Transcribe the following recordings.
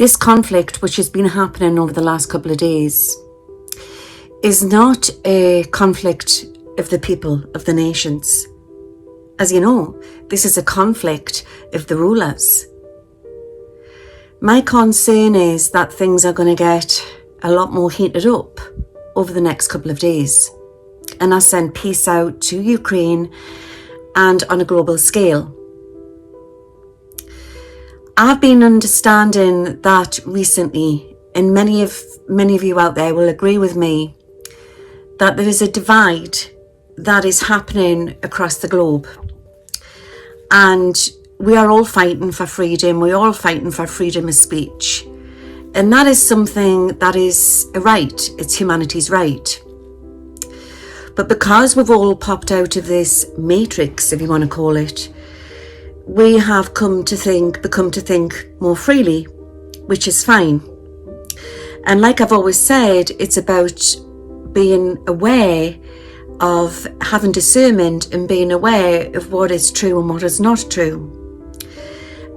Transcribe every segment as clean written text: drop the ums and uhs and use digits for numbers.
This conflict, which has been happening over the last couple of days, is not a conflict of the people, of the nations. As you know, this is a conflict of the rulers. My concern is that things are going to get a lot more heated up over the next couple of days. And I send peace out to Ukraine and on a global scale. I've been understanding that recently, and many of you out there will agree with me, that there is a divide that is happening across the globe. And we are all fighting for freedom. We're all fighting for freedom of speech. And that is something that is a right. It's humanity's right. But because we've all popped out of this matrix, if you want to call it, we have become to think more freely, which is fine. And like I've always said, it's about being aware of having discernment and being aware of what is true and what is not true,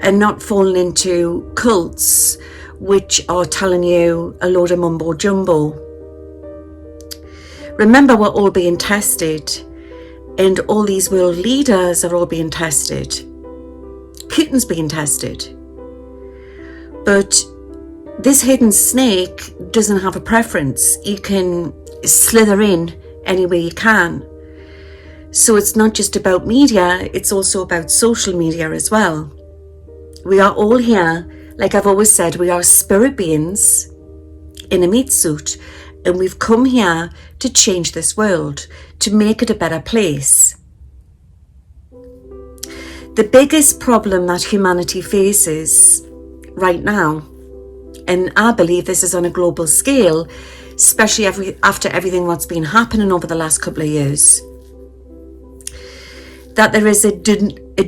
and not falling into cults which are telling you a load of mumbo jumbo. Remember, we're all being tested, and all these world leaders are all being tested. Putin's being tested. But this hidden snake doesn't have a preference. You can slither in any way you can. So it's not just about media, it's also about social media as well. We are all here, like I've always said, we are spirit beings in a meat suit, and we've come here to change this world, to make it a better place. The biggest problem that humanity faces right now, and I believe this is on a global scale, especially after everything that's been happening over the last couple of years, that there is a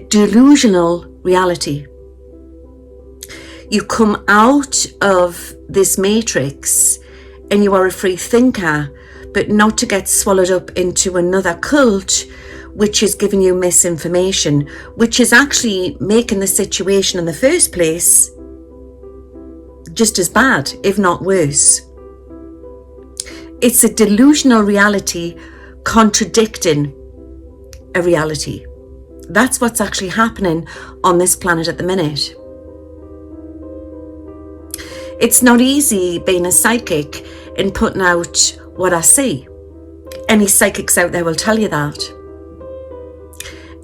delusional reality. You come out of this matrix and you are a free thinker, but not to get swallowed up into another cult which is giving you misinformation, which is actually making the situation in the first place just as bad, if not worse. It's a delusional reality contradicting a reality. That's what's actually happening on this planet at the minute. It's not easy being a psychic and putting out what I see. Any psychics out there will tell you that.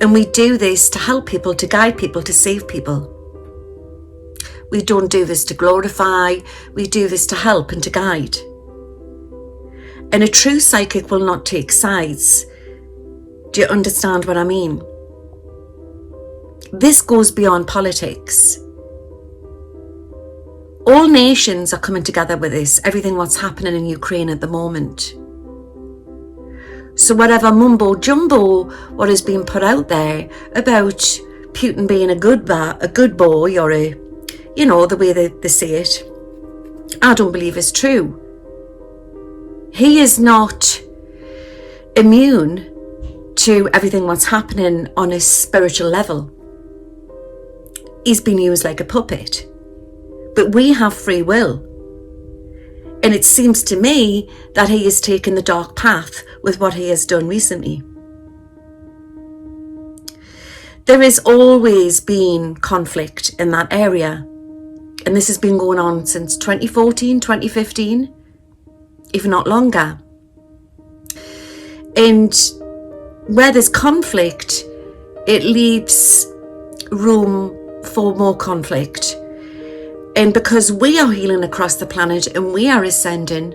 And we do this to help people, to guide people, to save people. We don't do this to glorify, we do this to help and to guide. And a true psychic will not take sides. Do you understand what I mean? This goes beyond politics. All nations are coming together with this, everything what's happening in Ukraine at the moment. So whatever mumbo jumbo what is being put out there about Putin being a good boy, or the way they say it, I don't believe is true. He is not immune to everything what's happening on a spiritual level. He's been used like a puppet. But we have free will. And it seems to me that he has taken the dark path with what he has done recently. There has always been conflict in that area. And this has been going on since 2014, 2015, if not longer. And where there's conflict, it leaves room for more conflict. And because we are healing across the planet and we are ascending,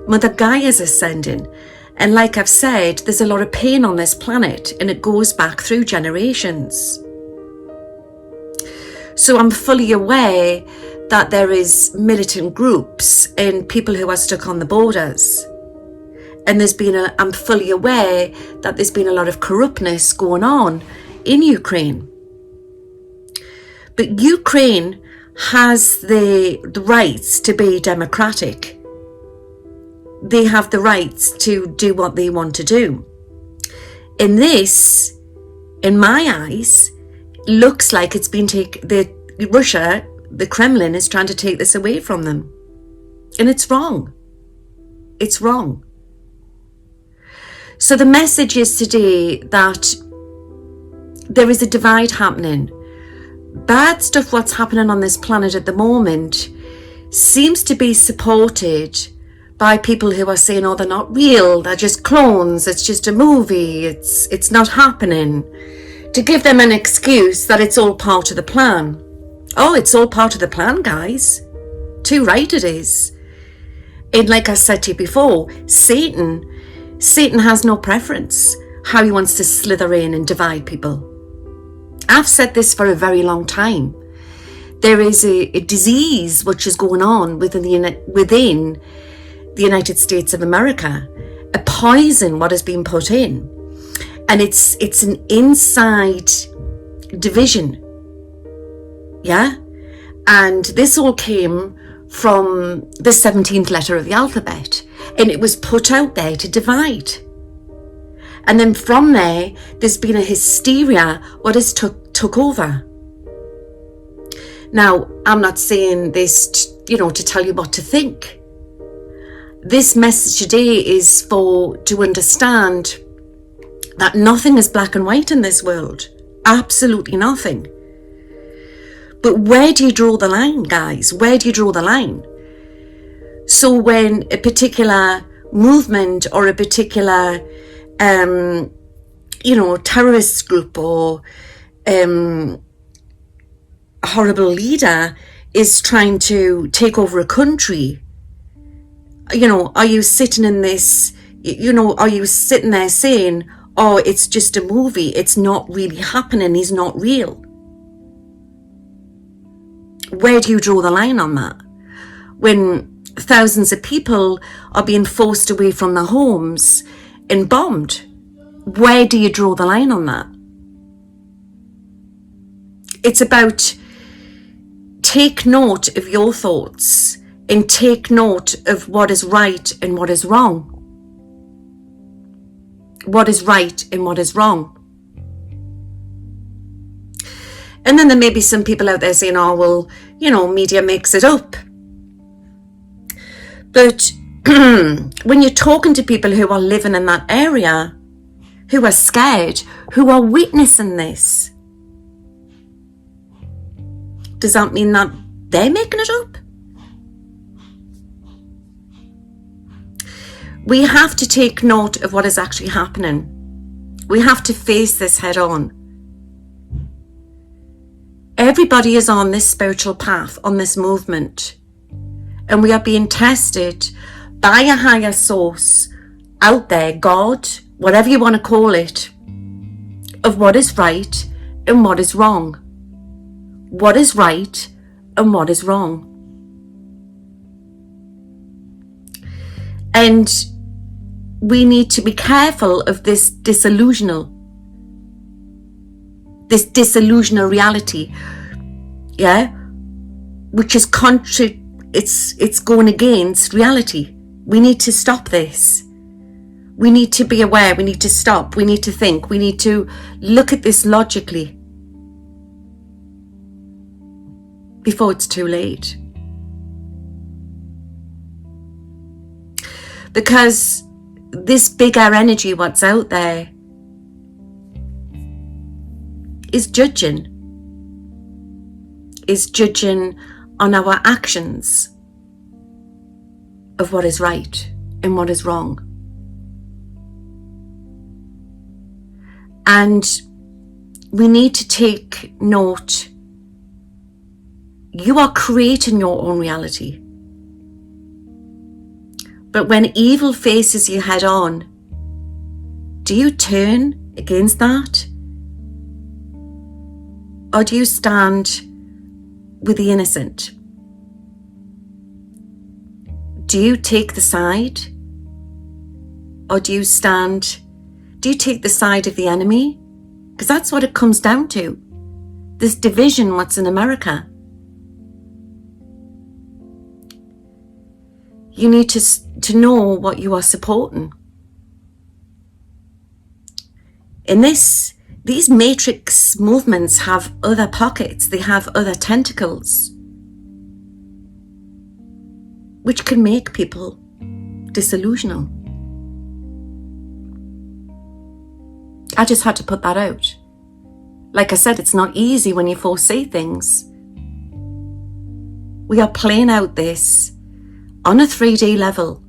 Mother Gaia is ascending. And like I've said, there's a lot of pain on this planet and it goes back through generations. So I'm fully aware that there is militant groups and people who are stuck on the borders. And I'm fully aware that there's been a lot of corruptness going on in Ukraine. But Ukraine has the rights to be democratic. They have the rights to do what they want to do. And this, in my eyes, looks like it's been Russia, the Kremlin is trying to take this away from them. And it's wrong. It's wrong. So the message is today that there is a divide happening. Bad stuff, what's happening on this planet at the moment, seems to be supported by people who are saying, oh, they're not real, they're just clones, it's just a movie, it's not happening. To give them an excuse that it's all part of the plan. Oh, it's all part of the plan, guys. Too right it is. And like I said to you before, Satan has no preference how he wants to slither in and divide people. I've said this for a very long time. There is a disease which is going on within the United States of America, a poison what has been put in, and it's an inside division, yeah. And this all came from the 17th letter of the alphabet, and it was put out there to divide. And then from there, there's been a hysteria what has took over. Now, I'm not saying this, to tell you what to think. This message today is to understand that nothing is black and white in this world. Absolutely nothing. But where do you draw the line, guys? Where do you draw the line? So when a particular movement or a particular, terrorist group or horrible leader is trying to take over a country, are you sitting in this, are you sitting there saying, oh, it's just a movie, it's not really happening, he's not real? Where do you draw the line on that? When thousands of people are being forced away from their homes and bombed, where do you draw the line on that? It's about take note of your thoughts and take note of what is right and what is wrong. What is right and what is wrong. And then there may be some people out there saying, oh, well, media makes it up. But when you're talking to people who are living in that area, who are scared, who are witnessing this, does that mean that they're making it up? We have to take note of what is actually happening. We have to face this head on. Everybody is on this spiritual path, on this movement, and we are being tested by a higher source out there, God, whatever you want to call it, of what is right and what is wrong. What is right and what is wrong. And we need to be careful of this disillusional reality, yeah, which is it's going against reality. We need to stop this. We need to be aware. We need to stop. We need to think. We need to look at this logically before it's too late. Because this bigger energy what's out there is judging on our actions of what is right and what is wrong. And we need to take note. You are creating your own reality. But when evil faces you head on, do you turn against that? Or do you stand with the innocent? Do you take the side? Or do you take the side of the enemy? Because that's what it comes down to. This division, what's in America. You need to know what you are supporting. In these matrix movements have other pockets. They have other tentacles. which can make people disillusional. I just had to put that out. Like I said, it's not easy when you foresee things. We are playing out this on a 3D level.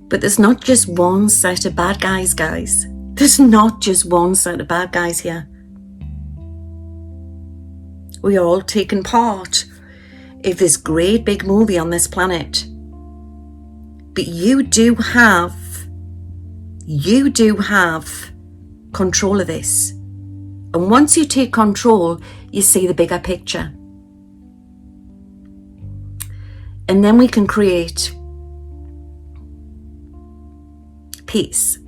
But there's not just one set of bad guys, guys. There's not just one set of bad guys here. We are all taking part of this great big movie on this planet. But you do have control of this. And once you take control, you see the bigger picture. And then we can create peace.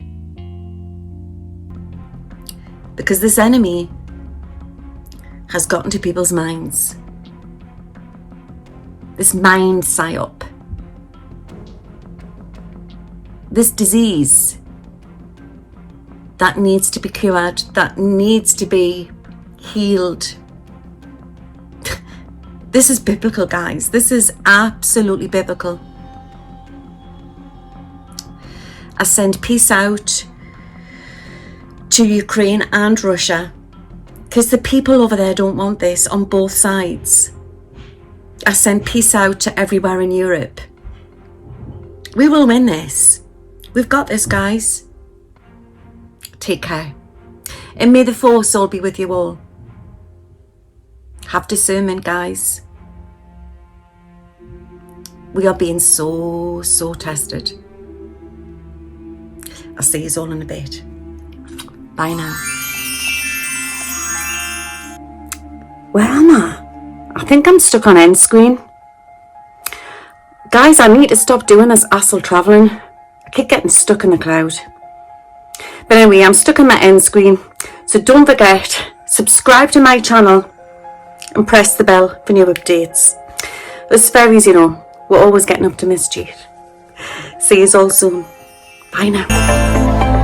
Because this enemy has gotten to people's minds. This mind psyop. This disease that needs to be cured, that needs to be healed. This is biblical, guys. This is absolutely biblical. I send peace out to Ukraine and Russia because the people over there don't want this on both sides. I send peace out to everywhere in Europe. We will win this. We've got this, guys. Take care. And may the force all be with you all. Have discernment, guys. We are being so tested. I'll see you all in a bit. Bye now. Where am I? I think I'm stuck on end screen. Guys, I need to stop doing this hassle travelling. I keep getting stuck in the cloud. But anyway, I'm stuck on my end screen. So don't forget, subscribe to my channel and press the bell for new updates. As fairies, you know, we're always getting up to mischief. See you all soon. Bye now.